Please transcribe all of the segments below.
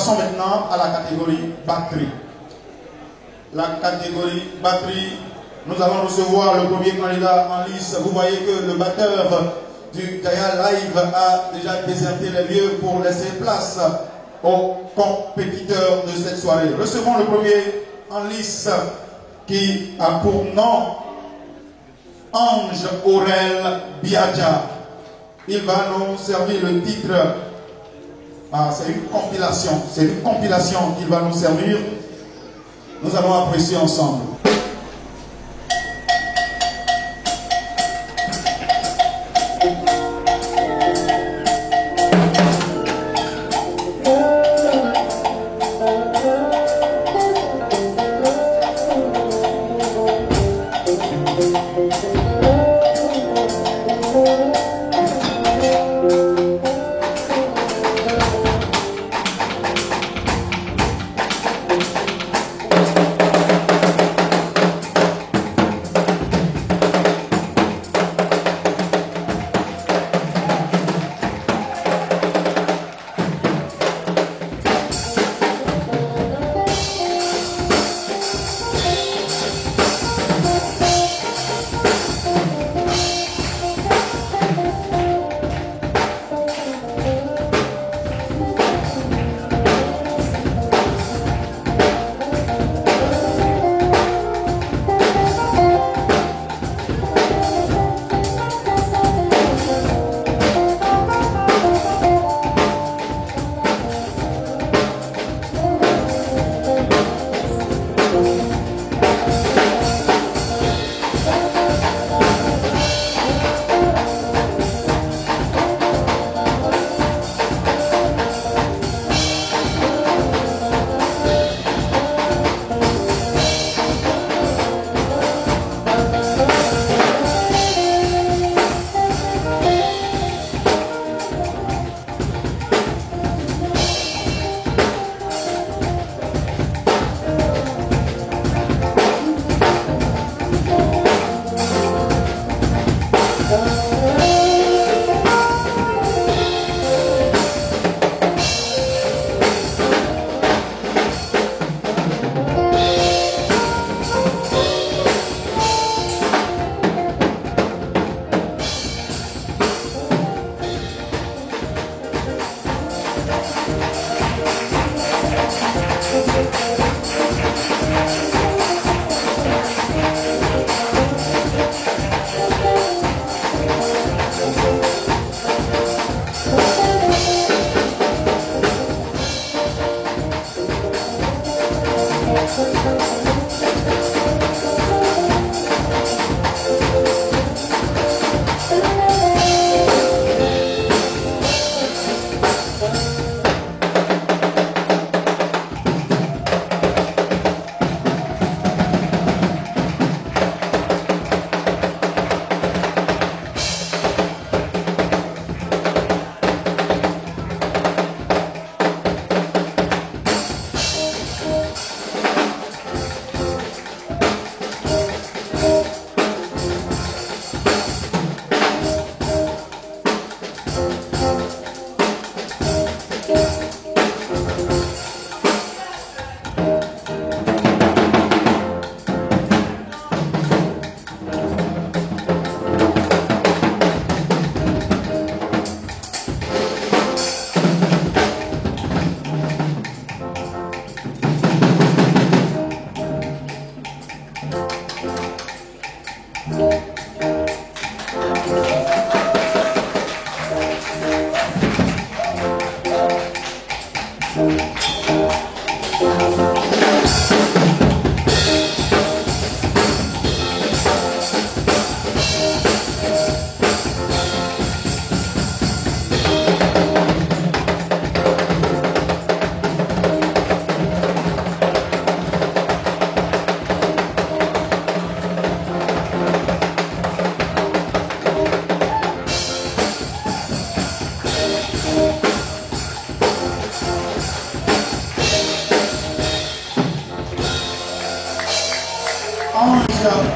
passons maintenant à la catégorie batterie. La catégorie batterie, nous allons recevoir le premier candidat en lice. Vous voyez que le batteur du Gaïa Live a déjà déserté les lieux pour laisser place aux compétiteurs de cette soirée. Recevons le premier en lice qui a pour nom Ange Aurel Biadja. Il va nous servir le titre. C'est une compilation. C'est une compilation qu'il va nous servir. Nous allons apprécier ensemble.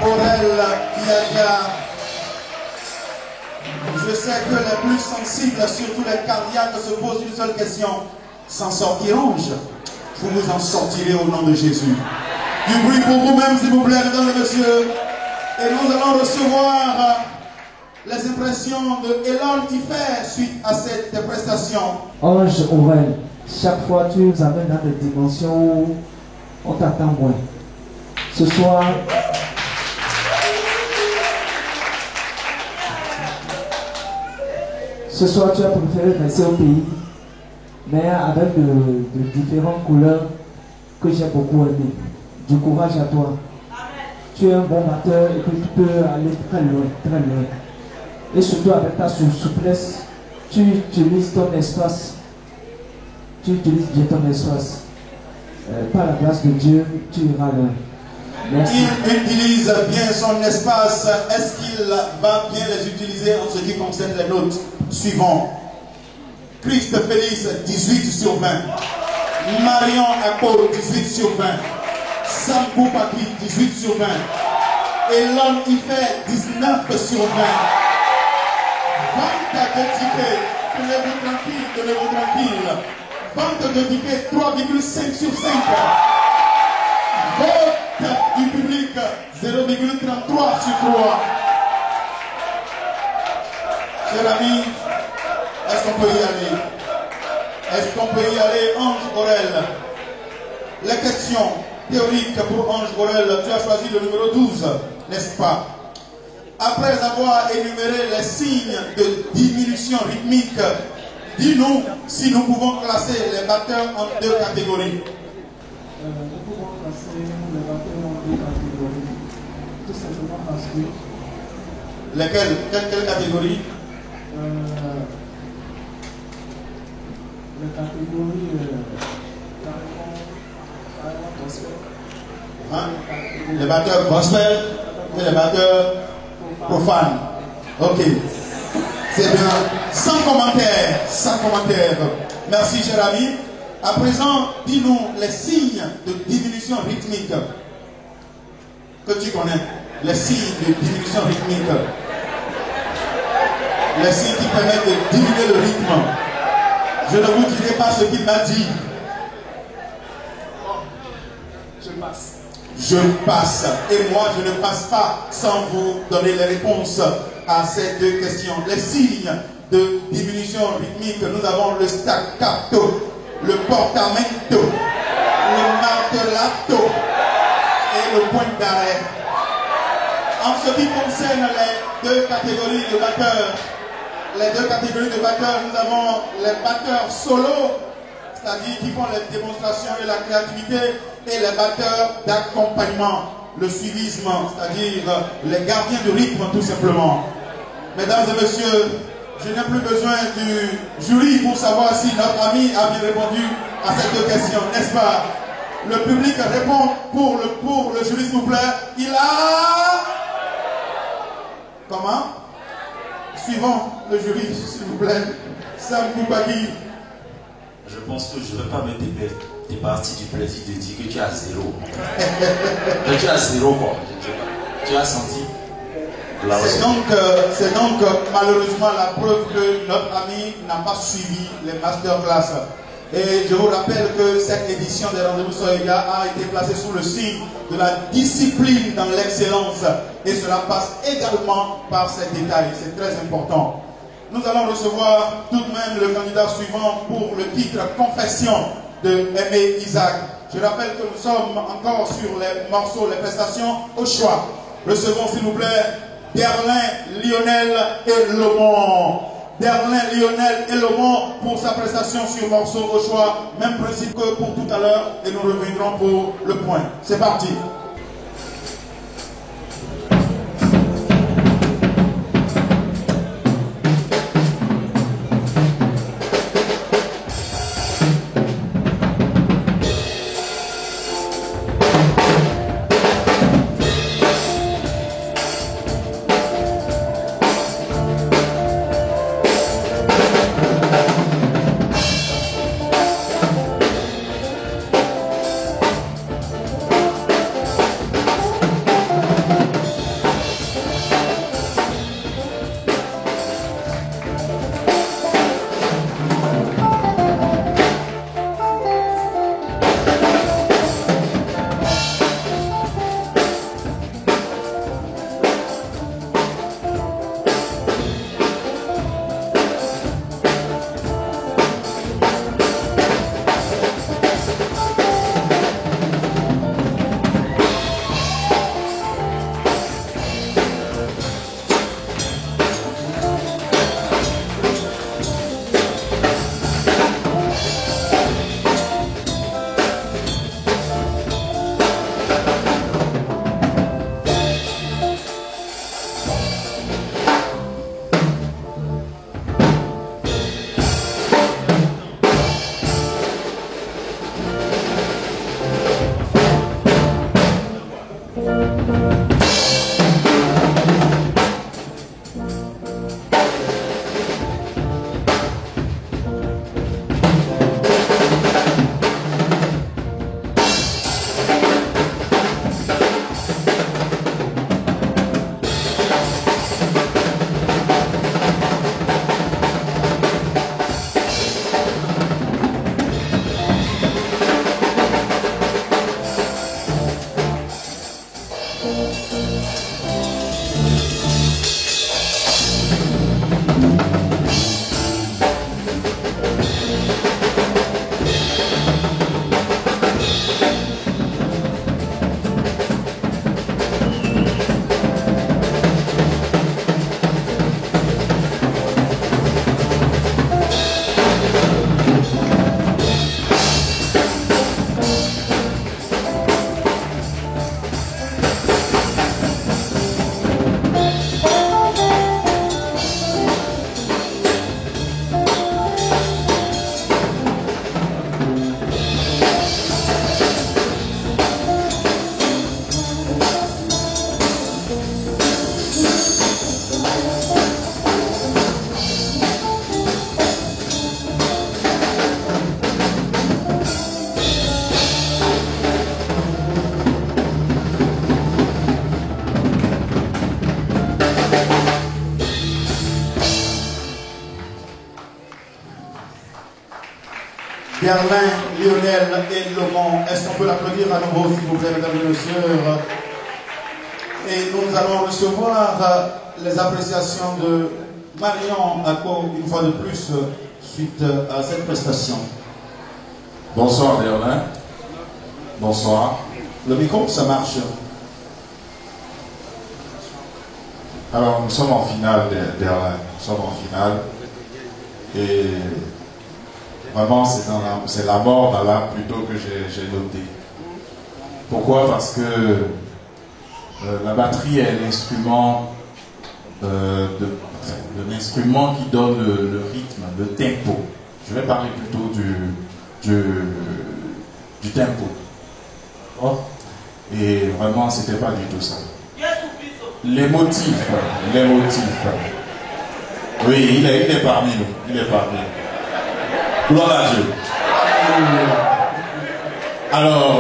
Aurel Biadja. Je sais que les plus sensibles, surtout les cardiaques, se posent une seule question. s'en sortiront. Vous vous en sortirez au nom de Jésus. Du bruit pour vous-même, s'il vous plaît, mesdames et messieurs. Et nous allons recevoir les impressions de Elon qui fait suite à cette prestation. Ange Aurel, chaque fois tu nous amènes dans des dimensions où on t'attend moins. Ce soir, tu as préféré rester au pays, mais avec de différentes couleurs que j'ai beaucoup aimé. Du courage à toi. Tu es un bon batteur et que tu peux aller très loin, très loin. Et surtout avec ta souplesse, tu utilises ton espace. Tu utilises bien ton espace. Par la grâce de Dieu, tu iras loin. Merci. Il utilise bien son espace. Est-ce qu'il va bien les utiliser en ce qui concerne les notes? Suivant. Christ Félix, 18 sur 20. Marion Akko, 18 sur 20. Sam Boupaki, 18 sur 20. Et l'homme y fait 19 sur 20. Vente de tickets, tenez-vous tranquille. Vente de tickets, 3,5 sur 5. Vote du public, 0,33 sur 3. Cher ami, est-ce qu'on peut y aller? Est-ce qu'on peut y aller, Ange Aurel? Les questions théoriques pour Ange Aurel, tu as choisi le numéro 12, n'est-ce pas? Après avoir énuméré les signes de diminution rythmique, dis-nous si nous pouvons classer les batteurs en deux catégories. Nous pouvons classer les batteurs en deux catégories. Tout simplement parce que... Lesquelles? Quelle catégorie? Les catégories Les batteurs gospel et les batteurs profanes. Ok. C'est bien. Sans commentaire. Sans commentaire. Merci, cher ami. À présent, dis-nous les signes de diminution rythmique que tu connais. Les signes de diminution rythmique. Les signes qui permettent de diminuer le rythme. Je ne vous dirai pas ce qu'il m'a dit. Je passe. Je passe. Et moi, je ne passe pas sans vous donner les réponses à ces deux questions. Les signes de diminution rythmique, nous avons le staccato, le portamento, le martellato et le point d'arrêt. En ce qui concerne les deux catégories de batteurs, nous avons les batteurs solo, c'est-à-dire qui font les démonstrations et la créativité, et les batteurs d'accompagnement, le suivisme, c'est-à-dire les gardiens de rythme tout simplement. Mesdames et messieurs, je n'ai plus besoin du jury pour savoir si notre ami a bien répondu à cette deux questions, n'est-ce pas? Le public répond pour le jury, s'il vous plaît. Il a... Comment? Suivant le jury, s'il vous plaît. Sam Boupaki. Je pense que je ne vais pas me départir du plaisir de dire que tu as zéro. Tu as zéro quoi? Tu as senti? C'est donc malheureusement la preuve que notre ami n'a pas suivi les masterclass. Et je vous rappelle que cette édition des Rendez-vous Soyega a été placée sous le signe de la discipline dans l'excellence. Et cela passe également par ces détails. C'est très important. Nous allons recevoir tout de même le candidat suivant pour le titre Confession de Aimé Isaac. Je rappelle que nous sommes encore sur les morceaux, les prestations au choix. Recevons s'il vous plaît Derlin, Lionel et Lomont. Derlin, Lionel et Lomont pour sa prestation sur morceau au choix. Même principe que pour tout à l'heure et nous reviendrons pour le point. C'est parti. Berlin, Lionel et Laurent. Est-ce qu'on peut l'applaudir à nouveau, s'il vous plaît, mesdames et messieurs? Et nous allons recevoir les appréciations de Marion Ako, une fois de plus, suite à cette prestation. Bonsoir Berlin. Bonsoir. Le micro, ça marche. Alors nous sommes en finale Berlin. Nous sommes en finale. Et vraiment c'est la mort dans l'âme plutôt que j'ai noté. Pourquoi? Parce que la batterie est l'instrument l'instrument qui donne le rythme, le tempo. Je vais parler plutôt du tempo. Oh. Et vraiment, c'était pas du tout ça. Les motifs. Oui, il est parmi nous. Il est parmi nous. Gloire à Dieu. Alors,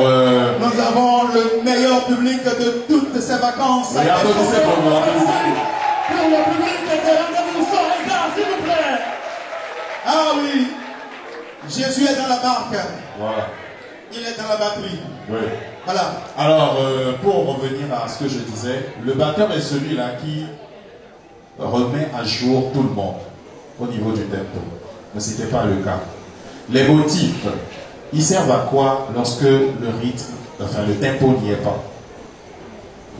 nous avons le meilleur public de toutes ces vacances. Oui, applaudissez pour moi. Pour le public de Rendez-vous Soirée, s'il vous plaît. Ah oui, Jésus est dans la barque. Voilà. Il est dans la batterie. Oui. Voilà. Alors, pour revenir à ce que je disais, le batteur est celui-là qui remet à jour tout le monde au niveau du tempo. Mais ce n'était pas le cas. Les motifs, ils servent à quoi lorsque le rythme, enfin le tempo n'y est pas?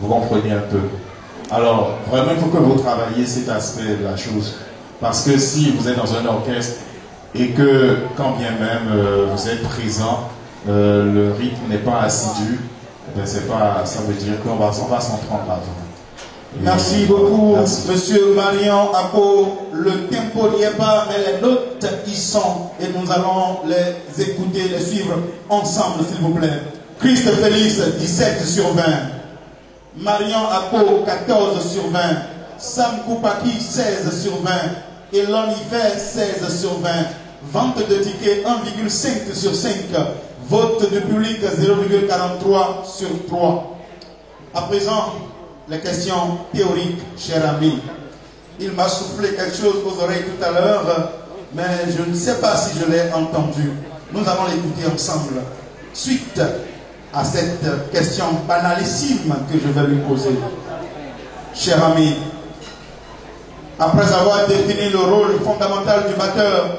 Vous comprenez un peu? Alors, vraiment, il faut que vous travailliez cet aspect de la chose. Parce que si vous êtes dans un orchestre et que, quand bien même vous êtes présent, le rythme n'est pas assidu, ben ça veut dire qu'on va s'en prendre la vie. Merci beaucoup, Monsieur Marion Ako. Le tempo n'y est pas, mais les notes y sont. Et nous allons les écouter, les suivre ensemble, s'il vous plaît. Christ Félix, 17 sur 20. Marion Ako, 14 sur 20. Sam Koupaki, 16 sur 20. Et Lonifer, 16 sur 20. Vente de tickets, 1,5 sur 5. Vote du public, 0,43 sur 3. À présent, les questions théoriques, cher ami. Il m'a soufflé quelque chose aux oreilles tout à l'heure, mais je ne sais pas si je l'ai entendu. Nous allons l'écouter ensemble. Suite à cette question banalissime que je vais lui poser. Cher ami, après avoir défini le rôle fondamental du batteur,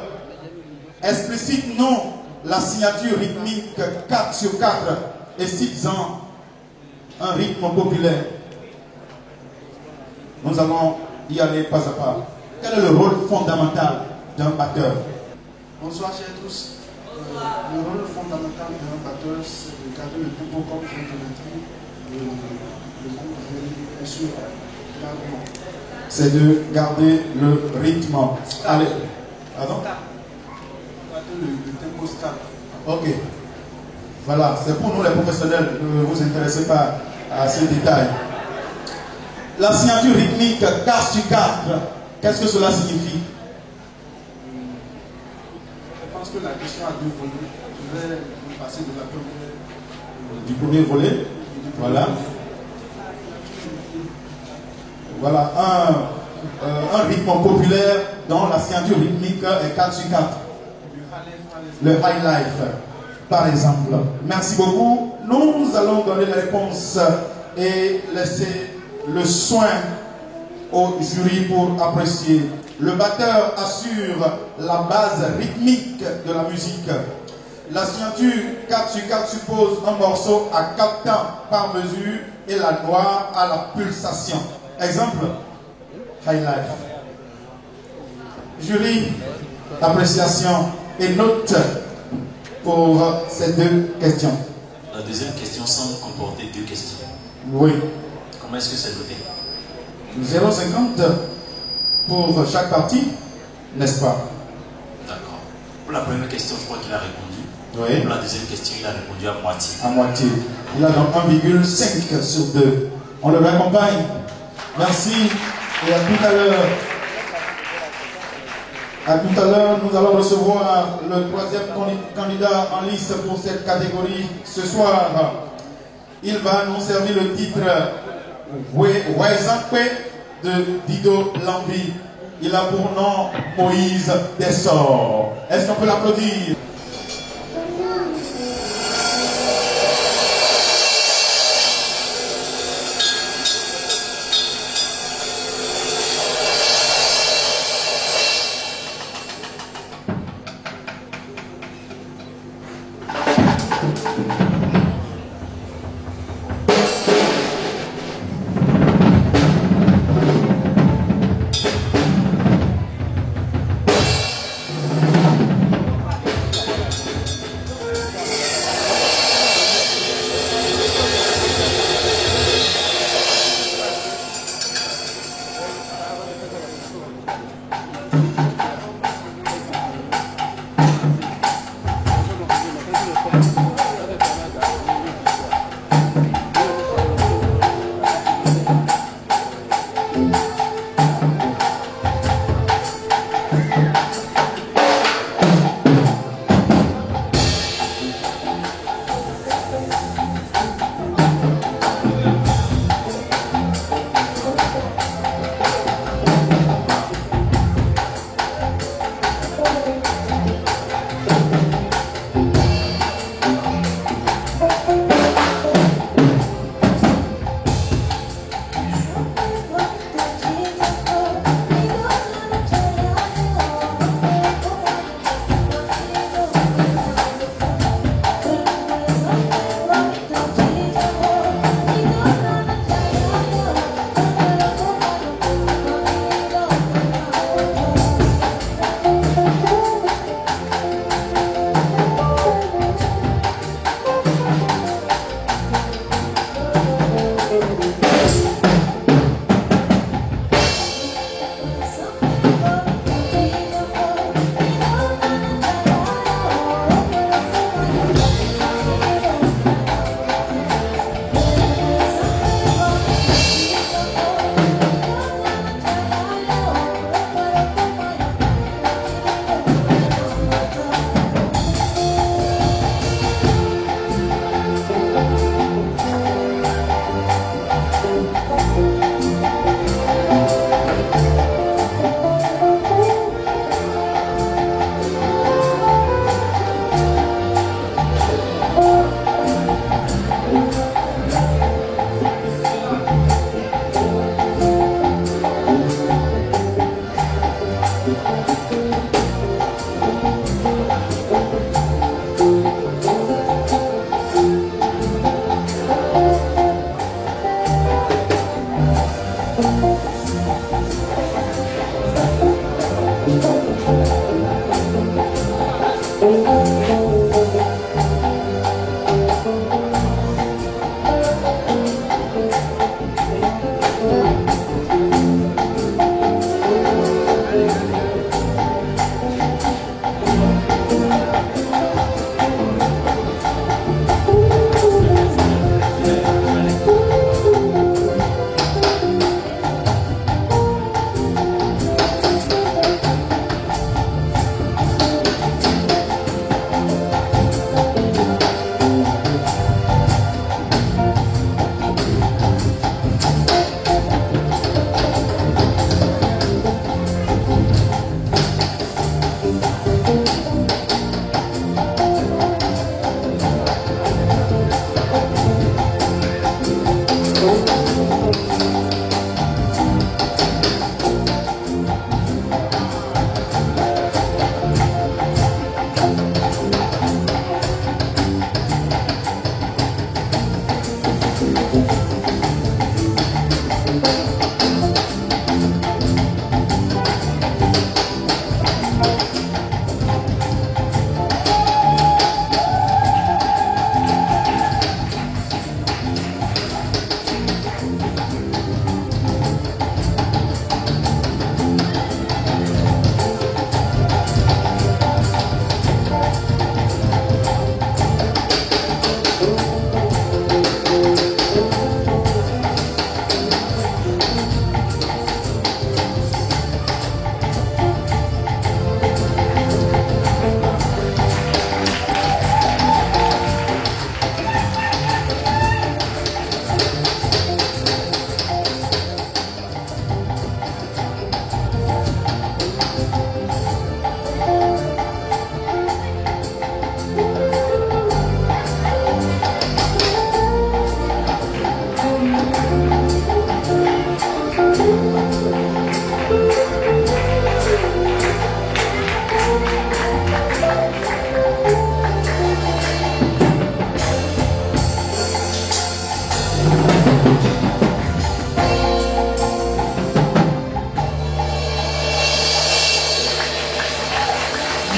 explicite non la signature rythmique 4 sur 4 et 6 ans, un rythme populaire. Nous allons y aller pas à pas. Quel est le rôle fondamental d'un batteur? Bonsoir chers tous. Le rôle fondamental d'un batteur, c'est de garder le tempo comme je l'ai dit. Le groupe est sûr, clairement. C'est de garder le rythme. Allez. Pardon? Le tempo stable. Ok. Voilà, c'est pour nous les professionnels. Ne vous intéressez pas à ces détails. La signature rythmique 4 sur 4, qu'est-ce que cela signifie? Je pense que la question a deux volets. Je vais vous passer de la première. Du premier volet. Voilà. Voilà, un rythme populaire dont la signature rythmique est 4 sur 4. Le high life, par exemple. Merci beaucoup. Nous allons donner les réponses et laisser le soin au jury pour apprécier. Le batteur assure la base rythmique de la musique. La signature 4 sur 4 suppose un morceau à 4 temps par mesure et la noire à la pulsation. Exemple, high life. Jury, appréciation et note pour ces deux questions. La deuxième question semble comporter deux questions. Oui. Comment est-ce que c'est noté? 0,50 pour chaque partie, n'est-ce pas? D'accord. Pour la première question, je crois qu'il a répondu. Oui. Pour la deuxième question, il a répondu à moitié. À moitié. Il a donc 1,5 sur 2. On le raccompagne. Merci et à tout à l'heure. À tout à l'heure, nous allons recevoir le troisième candidat en lice pour cette catégorie ce soir. Il va nous servir le titre Waizankwe de Dido Lambi. Il a pour nom Moïse Dessor. Est-ce qu'on peut l'applaudir?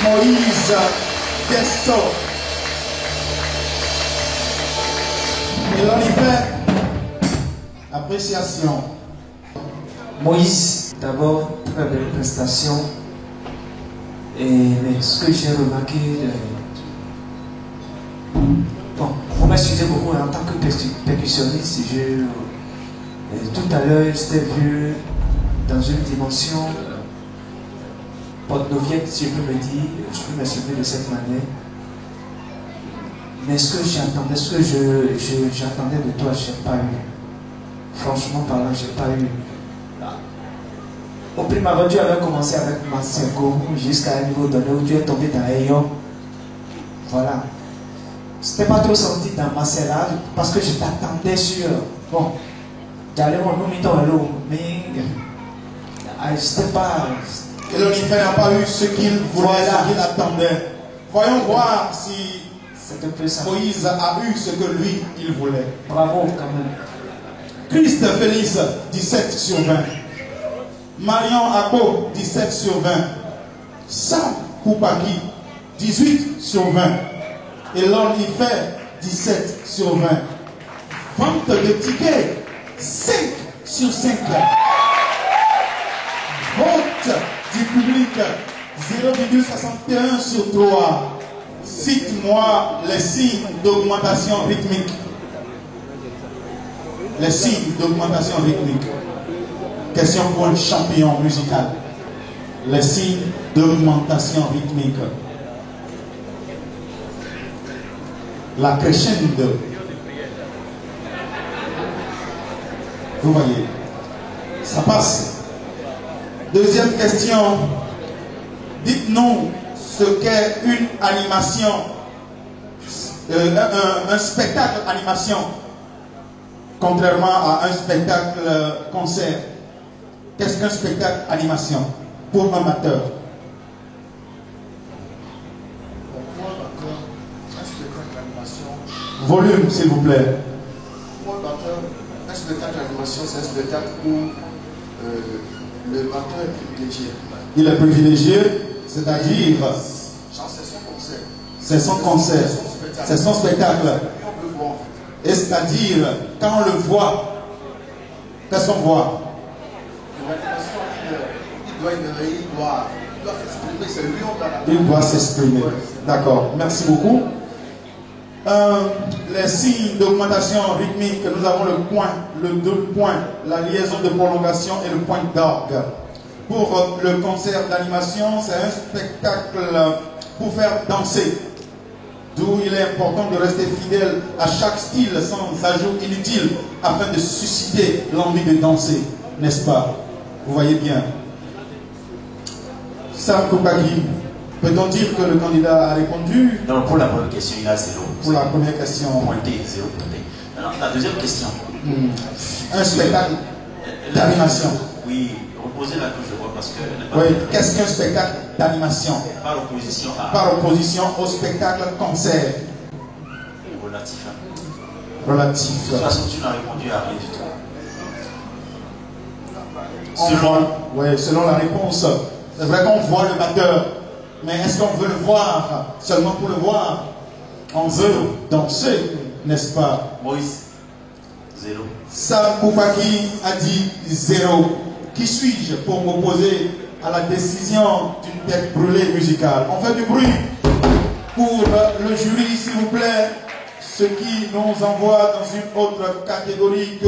Moïse Testo. Et on y fait appréciation. Moïse, d'abord, très belle prestation. Mais ce que j'ai remarqué, bon, vous m'excusez beaucoup, en tant que percussionniste, tout à l'heure, j'étais vu dans une dimension porte-noviette, si je peux me dire, je peux m'exprimer de cette manière. Mais ce que j'attendais, j'attendais de toi, je n'ai pas eu. Franchement parlant, je n'ai pas eu. Au prime abord, tu avais commencé avec Maseko jusqu'à un niveau donné où tu es tombé dans Ayon. Voilà. C'était pas trop senti dans Marcella parce que je t'attendais sur. Bon, j'allais voir nous mettons à l'eau, mais c'était pas. Et l'Onifère n'a pas eu ce qu'il voulait, Voilà. ce qu'il attendait. Voyons voir si C'est un peu ça. Moïse a eu ce que lui, il voulait. Bravo quand même. Christ Félix, 17 sur 20. Marion Akpo, 17 sur 20. Sam Koupaki, 18 sur 20. Et l'Onifère, 17 sur 20. Vente de tickets, 5 sur 5. Vote du public, 0,61 sur 3. Cite-moi les signes d'augmentation rythmique. Les signes d'augmentation rythmique. Question pour un champion musical. Les signes d'augmentation rythmique. La crescendo. Vous voyez, ça passe. Deuxième question. Dites-nous ce qu'est une animation, un spectacle animation, contrairement à un spectacle concert. Qu'est-ce qu'un spectacle animation pour un amateur? Pour un batteur, un spectacle d'animation. Volume, s'il vous plaît. Pour un batteur, un spectacle d'animation, c'est un spectacle où le batteur est privilégié. Il est privilégié, c'est-à-dire, Genre, c'est son concert. c'est son concert, c'est son spectacle. Et on peut voir en fait. Et c'est-à-dire, quand on le voit, qu'est-ce qu'on voit? L'animation, il doit innover, il doit s'exprimer, c'est lui on doit la. Il doit s'exprimer. D'accord, merci beaucoup. Les signes d'augmentation rythmique, nous avons le point, le deux points, la liaison de prolongation et le point d'orgue. Pour le concert d'animation, c'est un spectacle pour faire danser. D'où il est important de rester fidèle à chaque style sans ajout inutile afin de susciter l'envie de danser, n'est-ce pas? Vous voyez bien. Sam Koupaki, peut-on dire que le candidat a répondu? Non, pour la première question, il a 0. Pour la première question. Pointé, 0 pointé. Alors, la deuxième question. Un spectacle d'animation. Oui, reposez la touche de voix parce que. Oui, qu'est-ce qu'un spectacle d'animation? Par opposition à. Par opposition au spectacle concert. Relatif. Relatif. De toute façon, tu n'as répondu à rien du tout. Selon la réponse, c'est vrai qu'on voit le batteur, mais est-ce qu'on veut le voir seulement pour le voir? On veut danser, n'est-ce pas? Moïse, 0. Sam Koupaki a dit 0. Qui suis-je pour m'opposer à la décision d'une tête brûlée musicale? On fait du bruit pour le jury, s'il vous plaît, ce qui nous envoie dans une autre catégorie que